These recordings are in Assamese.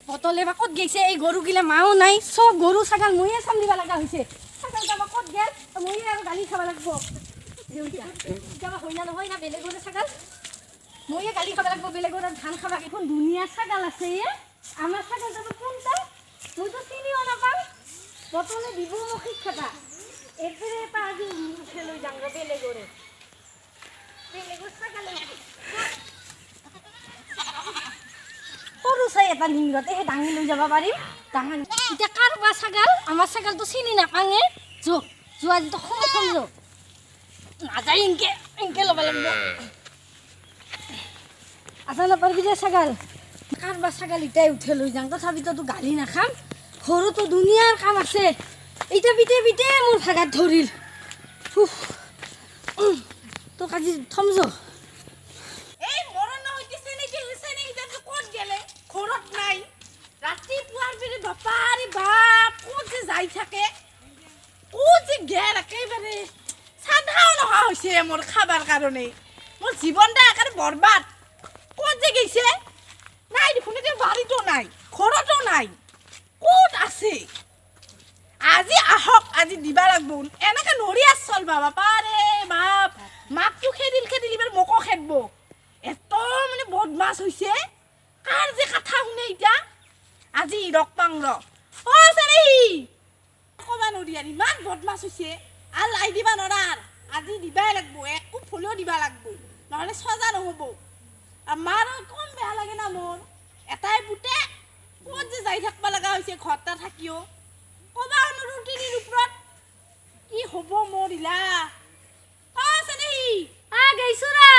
বটলে বা ক'ত গৈছে এই গৰুগিলা মাও নাই চব গৰু ছাগাল ময়ে চম্ভিব লগা হৈছে ছাগাল যাবা ক'ত গেল ময়ে আৰু গালি খাব লাগিব কেতিয়াবা হয় না নহয় না বেলেগৰে ছাগাল ময়ে গালি খাব লাগিব বেলেগৰ ধান খাবা এখন ধুনীয়া ছাগাল আছে আমাৰ ছাগাল যাব কোনটা মইতো চিনিও নাপাওঁ বটলে দিব মোক শিক্ষা একেবাৰে এটা আজি উঠে লৈ যাম বেলেগৰে বেলেগৰ ছাগালে সৰু চাই এটা লিংগতে সেই দাঙি লৈ যাব পাৰিম ডাঙৰ এতিয়া কাৰোবাৰ ছাগাল আমাৰ ছাগালটো চিনি নাপাঙে যোৱা যিটো সময় যো নাযায় এনকে ল'ব লাগিব আছা নাপাৰবি যে ছাগাল কাৰোবাৰ ছাগাল ইটাই উঠে লৈ যাওঁ তথাপিতো গালি নাখাম ঘৰতো দুনিয়াৰ কাম আছে এতিয়া বিতে মোৰ ভাগাত ধৰিল তোক আজি থম যো ঘৰত নাই ৰাতিপুৱাৰ পিনে বাপাৰি বাপ ক'ত যে যাই থাকে ক'ত যে গেল একেবাৰে চাধাও নহা হৈছে মোৰ খাবাৰ কাৰণে মোৰ জীৱনটা একেবাৰে বৰবাদ ক'ত যে গৈছে নাই দেখোন এতিয়া বাৰীতো নাই ঘৰতো নাই ক'ত আছে আজি আহক আজি দিবা লাগব এনেকে নৰি চলবা বাপাৰে বাপ মাকটো খেদিল এবাৰ মোকো খেদব এত মানে বদমাছ হৈছে কাৰ যে কথা শুনে এতিয়া আজি ৰক পাং ৰ চাৰেহি ক'বা নৰি আৰু ইমান বদমাছ হৈছে আৰু লাই দিবা নৰাৰ আজি দিবাই লাগব একো ফুলেও দিবা লাগব নহ'লে সজা নহ'ব মাৰ কম বেয়া লাগে না মোৰ এটাই পুতে ক'ত যে যাই থাকিব লগা হৈছে ঘৰটা থাকিও ক'বা ৰুটিনিৰ ওপৰত কি হ'ব মোৰ ইলা চাৰেহি গৈছো ৰা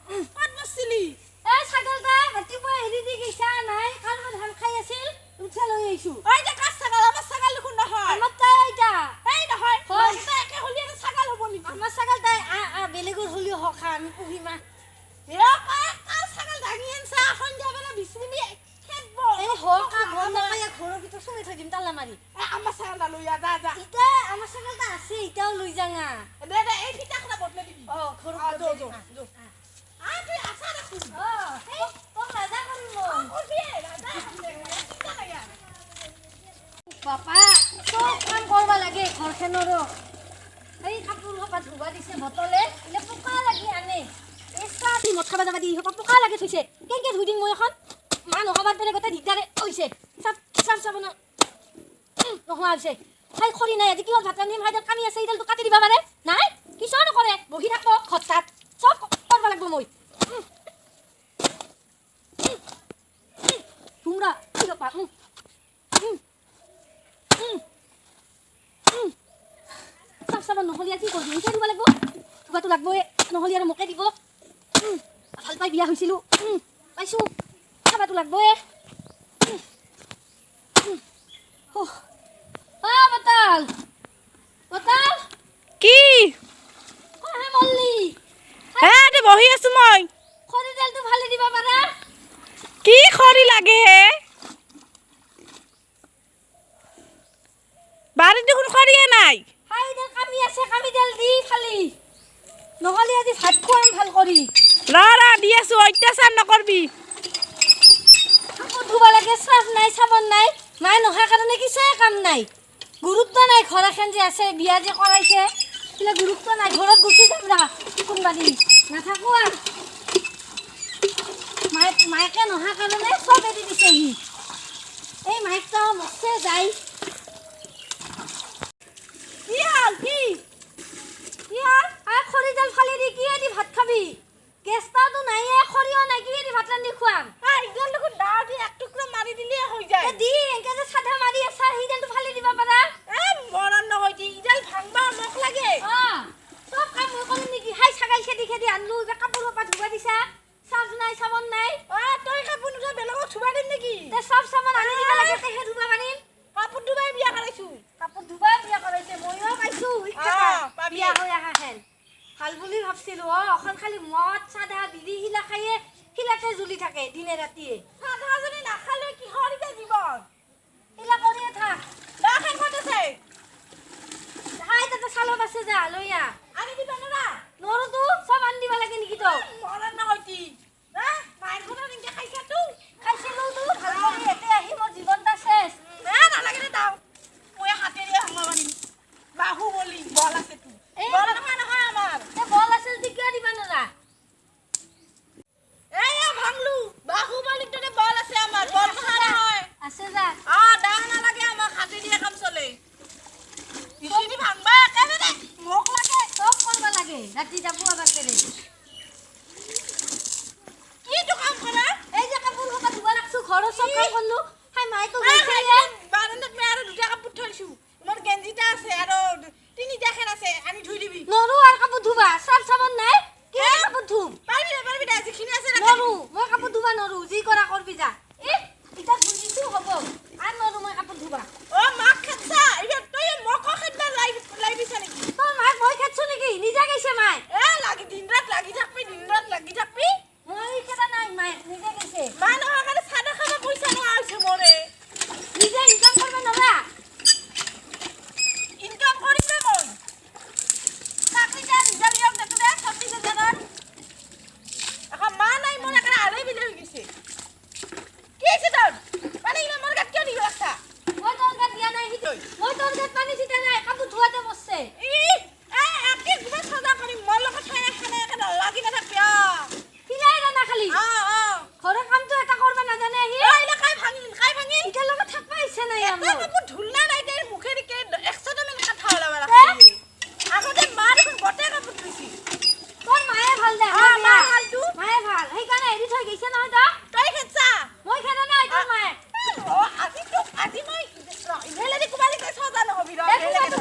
ক'ত বছিলি এই ছাগলটা ৰাতিপুৱা হেৰি দি গৈছা নাই কাৰোবাৰ ধান খাই আছিল উঠা লৈ আহিছো এই যে কাজ ছাগল আমাৰ ছাগল দেখোন নহয় আমাৰ তাই এইটা এই নহয় তাই একে হলি এটা ছাগল হ'ব নেকি আমাৰ ছাগল তাই বেলেগৰ হলিও হক আমি পুহিমা কাজ ছাগল দাঙি আনছা সন্ধ্যা বেলা বিচুনি খেদব এই হক ঘৰ নাপায় ঘৰৰ ভিতৰত চুমি থৈ দিম তালা মাৰি আমাৰ ছাগলটা লৈ যা ইটা আমাৰ ছাগলটা আছে ইটাও লৈ যাঙা দে এই ফিটাখনা বদলে দিবি ঘৰ যো তুই আছা দেখোন রাজা করিব বাপা সব কাম করবা লাগে ঘরখেনরও এই কাপড় হপা ধুবা দিছে বটলে এলে পোকা লাগি আনে এসা দি মদ খাবা যাবা দি হপা পোকা লাগি থৈছে কেনকে ধুই দিম মই এখন মা নহবার পেলে গোটে দিগদারে হইছে সব নোহোৱা হৈছে খাই খৰি নাই আজি কিহৰ ভাত ৰান্ধিম হাইডাল কামি আছে এইডালটো কাটি দিবা পাৰে নাই কিছু নকৰে বহি থাকব ঘৰটাত চব কৰিব লাগিব মই তোমরা কি ব্যাপার সব নহলি কি করবি উঠে দিব লাগবো ধুবাটো লাগবো নহলি আর মোকে দিব ভাল পাই বিয়া হয়েছিল পাইছো খাবাটো লাগবো বতাল বতাল কি মল্লি হ্যাঁ বহি আছো মই খৰি তেলটো ভালে দিবা পাৰা কি খৰি লাগে হে বাৰীত দেখোন খৰিয়ে নাই হাইডাল কামি আছে কামি তেল দি খালি নহলে আজি ভাত খুৱাম ভাল কৰি ৰা দি আছো অত্যাচাৰ নকৰবি কাপোৰ ধুব লাগে চাফ নাই চাবন নাই মাই নোহোৱাৰ কাৰণে কিছুৱে কাম নাই গুৰুত্ব নাই ঘৰ এখন যে আছে বিয়া যে কৰাইছে সেইবিলাক গুৰুত্ব নাই ঘৰত গুচি যাম ৰা কোনোবা দিন নাথাকো আৰু মাইকে নোহোৱাৰ কাৰণে চব এৰি দিছেহি এই মাইকটা মছে যায় কি হ'ল কি হ'ল খৰি জাল ফালি দি কি দি ভাত খাবি গেছটাতো নাইয়ে খৰিও নাই কি দি ভাত ৰান্ধি খুৱাম একদম দেখোন দাও দি এক টুকৰা মাৰি দিলে হৈ যায় দি এনেকে যে সাধা মাৰি আছা সেইডালটো ফালি দিবা পাৰা মৰণ নহয় দি ইডাল ভাঙবা মোক লাগে চব কাম মই কৰিম নেকি হাই ছাগাল খেদি আনলো কাপোৰ পৰা ধুবা দিছা চাফ নাই চাবন নাই তই কাপোৰ নুধুৱা বেলেগক ধুবা দিম নেকি চাফ চাবন আনি দিবা লাগে তেহে ধুবা পাৰিম কাপোৰ ধুবাই বিয়া কৰাইছো কাপোৰ ধুবাই বিয়া কৰাইছে ময়ো পাইছো বিয়া হৈ আহা হেন ভাল বুলি ভাবছিলো অখন খালি মদ চাধা বিড়ি শিলা খায়ে শিলাতে জ্বলি থাকে দিনে ৰাতিয়ে চাধা যদি নাখালে কিহৰ এতিয়া জীৱন শিলা কৰিয়ে থাক দাখন ক'ত আছে হাই তাতে চালত আছে যা লৈ আহ আনি দিবা নৰা নৰতো চব আনি দিবা লাগে নেকি তো মৰণ নহয় দি মায়েৰ ঘৰত এনেকে খাইছা তো খাইছিলো তো ভাল কৰি এতে কাম কৰলু হাই মাই তো আ, গেছে খাই, বাৰান্দাত মই আৰু দুটা কাপোৰ থৈছো মোৰ গেঞ্জিটা আছে আৰু তিনিটা খেন আছে আনি ধুই দিবি নৰু আৰ কাপড় ধুবা সাব সাবন নাই কি কাপড় ধুম পাৰবি দে যিখিনি আছে ৰাখি নরু মই কাপড় ধুবা নরু জি করা করবি যা এ ইটা ধুই দিছো হব আর নরু মই কাপড় ধুবা অ মাক খেতছা এইবাৰ তই মোক খেতবা লাইবিছা নেকি তোর মাই মই খেছু নাকি নিজে গেছে মাই দিন রাত লাগি থাকবি মই কেটা নাই মাই নিজে গেছে মা নহয় কাৰণে চাদা খাব পইচা নোহোৱা হৈছে মোৰে নিজে ইনকাম কৰবে নৰা ইনকাম কৰিমে মই চাকৰিটা ৰিজাল্ট দিয়ক দেখো দে 36,000 এখন মা নাই মোৰ একেবাৰে আলে বিলে হৈ গৈছে কি হৈছে তোৰ মানে ইমান মোৰ গাত কিয় দি ৰাখছা মই তোর গাত দিয়া নাই হিত মই তোর গাত পানি ছিটা নাই কাপড় ধুয়াতে বসছে একে কিবা সজা কৰিম মোৰ লগত খাই একে লাগি নাথাকিবি কিলাই না খালি অ ঘৰৰ কামটো এটা কৰবা নাজানে আহি এইলা খাই ভাঙিল ইটাৰ লগত থাকবা ইচ্ছা নাই এটা আমাৰ কাপোৰ ধুলনা নাই তাইৰ মুখেদি 100টা মান কথা ওলাব আগতে মা দেখোন গোটেই কাপোৰ ধুইছি তোৰ মায়ে ভাল দে মা হালটো মায়ে ভাল সেইকাৰণে এৰি থৈ গৈছে নহয় তই খেতছা মই খেলা নাই তোৰ মায়ে আজি মই ইহেলেদি কুমালি কৈ সজা নহবি ৰ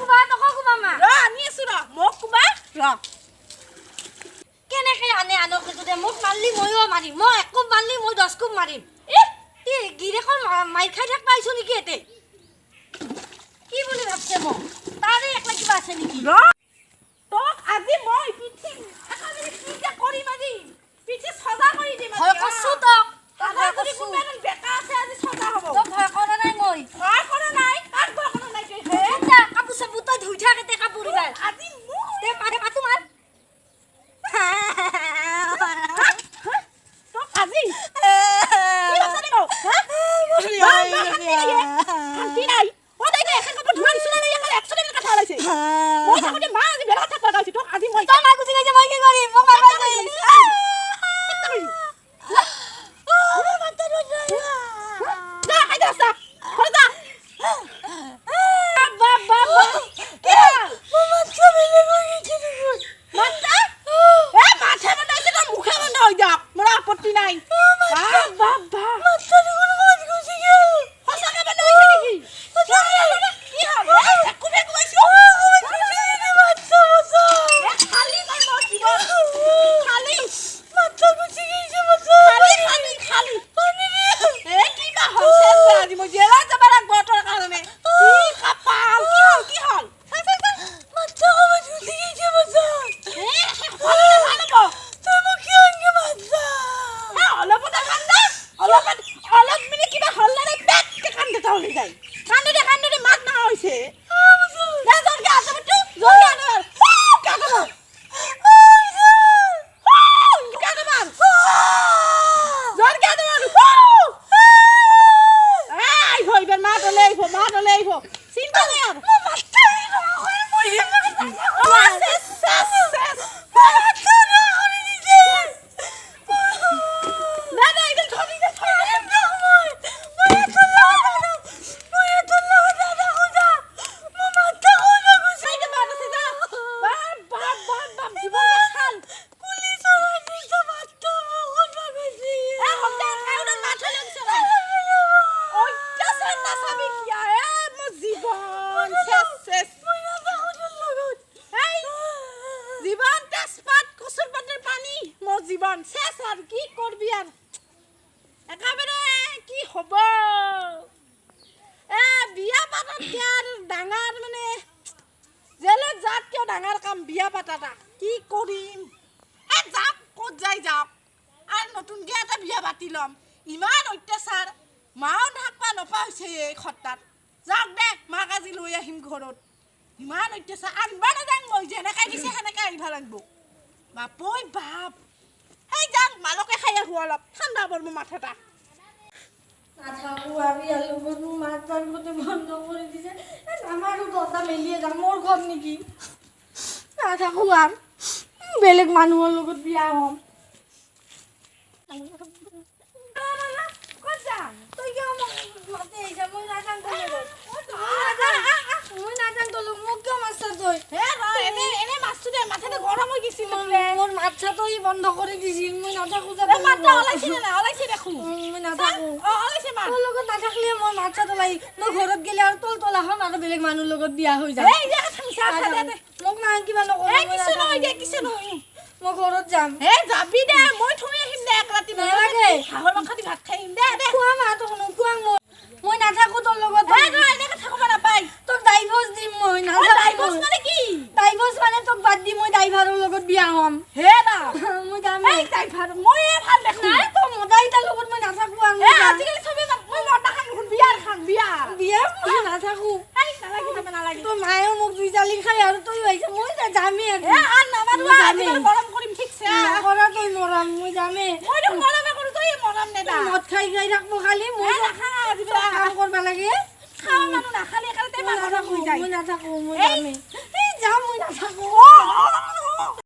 কুবা টকা কুবা মা আনি আছো ৰ মোক কুবা কেনেকে আনে আনক দে মোক মাৰলি ময়ো মাৰিম মই একো মাৰলি মই 10 কোব মাৰিম তি গিৰেকৰ মাই খাই থাক পাইছো নেকি এতে কি বুলি ভাবছে মোক তাৰে একলা কিবা আছে নেকি তোক আজি মই পিঠি একালি পিঠা কৰি মাৰি পিঠি সজা কৰি দিম ভয় কৰছো তোক ভয় কৰি কোনবা বেকা আছে আজি সজা হ'ব তোক ভয় কৰা নাই মই ভয় কৰা নাই কাক ভয় কৰা নাই তই হে যা কাপোৰ চাপোৰ তই ধুই থাক এতে কাপোৰ ইবাৰ আজি মোক তে পাতে পাতু মাৰ তোক আজি কি আছে নে কও শান্তি নাই ও দে এখন কাপোৰ ধুই দিছ না এখানে 100 টাকা কথা ওলাইছে মই আগতে মা আজি বেলা থাকবা গাইছি তোক আজি মই তই মাৰ গুচি গৈছে মই কি কৰিম মোক মাৰ যা খাই দে রাস্তা ঘরে যা বাবা কি মাথা বেলে গেছে মাথা মাথা বানাইছে না মুখে বন্ধ হই যাক মোর আপত্তি নাই বাবা মাথা দেখুন গজ গজি গেল হসাকে বানাইছে নাকি কি হবে কুবে কুবাইছো মাথা বসা খালি মার জীবন খালি মাথা গুছি গেছে মাথা খালি পানি রে কি বা হইছে আজি মই জেলা যাবার গটর কারণে কি কপাল কি হল মাথা হবে ঝুলি গেছে মাথা ভালো তুই মুখে আঙ্গে মাথা অলপ মিনিট কিবা হল না পেট কান্দে তাহলে যাই কান্দে মাত না হইছে না জলকে আসে বটু জলকে আনে কাকা চিন্তা নাই আর জীবন তেজপাত কচুর পাতের পানি মোর জীবন শেষ আর কি করবি আর একেবারে কি হব বিয়া পাতাত আর ডাঙার মানে জেলে যাত কেউ ডাঙার কাম বিয়া পাতাটা কি করিম যাক কত যাই যাওক আর নতুনকে এটা বিয়া পাতি লম ইমান অত্যাচার মাও ঢাকবা নপা হৈছে এই খট্টাত যাওক দে মাক আজি লৈ আহিম ঘৰত ইমান অত্যাচাৰ আনবা নাজান মই যেনেকে দিছে সেনেকে আহিব লাগিব বাপই বাপ সেই যাম মালকে খাই আহো অলপ ঠাণ্ডা পৰব মাথাটা নাথাকো আমি আলু বনু মাছ মাংসতে বন্ধ করে দিছে আমারও দরজা মেলিয়ে যাম মোর ঘর নাকি নাথাকো আর বেলেগ মানুহৰ লগত বিয়া হম তই কিয় মোক মাতি আহিছা মই নাজান মোক কিয় মাছটা তই এনে মাছটো দে মাথাটা গৰম হৈ গৈছিল মোৰ মাথাটো বন্ধ কৰি দিছিল মই নাথাকো মাথা ওলাইছে নে ওলাইছে দে দেখো মই নাথাকো ওলাইছে মা তোৰ লগত নাথাকিলে মই মাথা তলাই মই ঘৰত গেলে আৰু তল আহম আৰু বেলেগ মানুহৰ লগত বিয়া হৈ যাম এই যে কথা মিছা কথা দে মোক নাই কিবা নকৰো এই কিছু নহয় দে কিছু নহয় মই ঘৰত যাম এই যাবি দে মই থৈ আহিম দে এক ৰাতি নালাগে। হাঁহৰ মাংস দি ভাত খাই আহিম দে দে খোৱা মাটো খুৱাং মই নাথাকো তোৰ লগত এই নহয় এনেকে থাকিব নাপায় তোক ডাইভৰ্চ দিম মই ডাইভৰ্চ মানে কি ডাইভৰ্চ মানে তোক বাদ দি মই ড্ৰাইভাৰৰ লগত বিয়া হ'ম হে না মই যাম এই ড্ৰাইভাৰ ময়ে ভাল দেখো নাই তো মদাই তাৰ লগত মই নাথাকো আৰু এই আজিকালি চবে মই মতা খান দেখোন বিয়াৰ খান বিয়া বিয়া মই নাথাকো এই নালাগে তুমি নালাগে তোৰ মায়েও মোক দুই জালি খাই আৰু তই আহিছে মই যামেই আৰু এ আন নামাৰো আজিকালি মৰম কৰিম ঠিকছে নকৰা তই মৰম মই যামেই মই দেখোন মৰমে কৰো তই মৰম নেদা মদ খাই থাকবো খালি মই এই নাখা চব কাম কৰিব লাগে খাওঁ মানুহ নাখালে কাৰণে মই মানুহ হৈ যায় নাথাকো মই এই যামেই এই যাম মই নাথাকো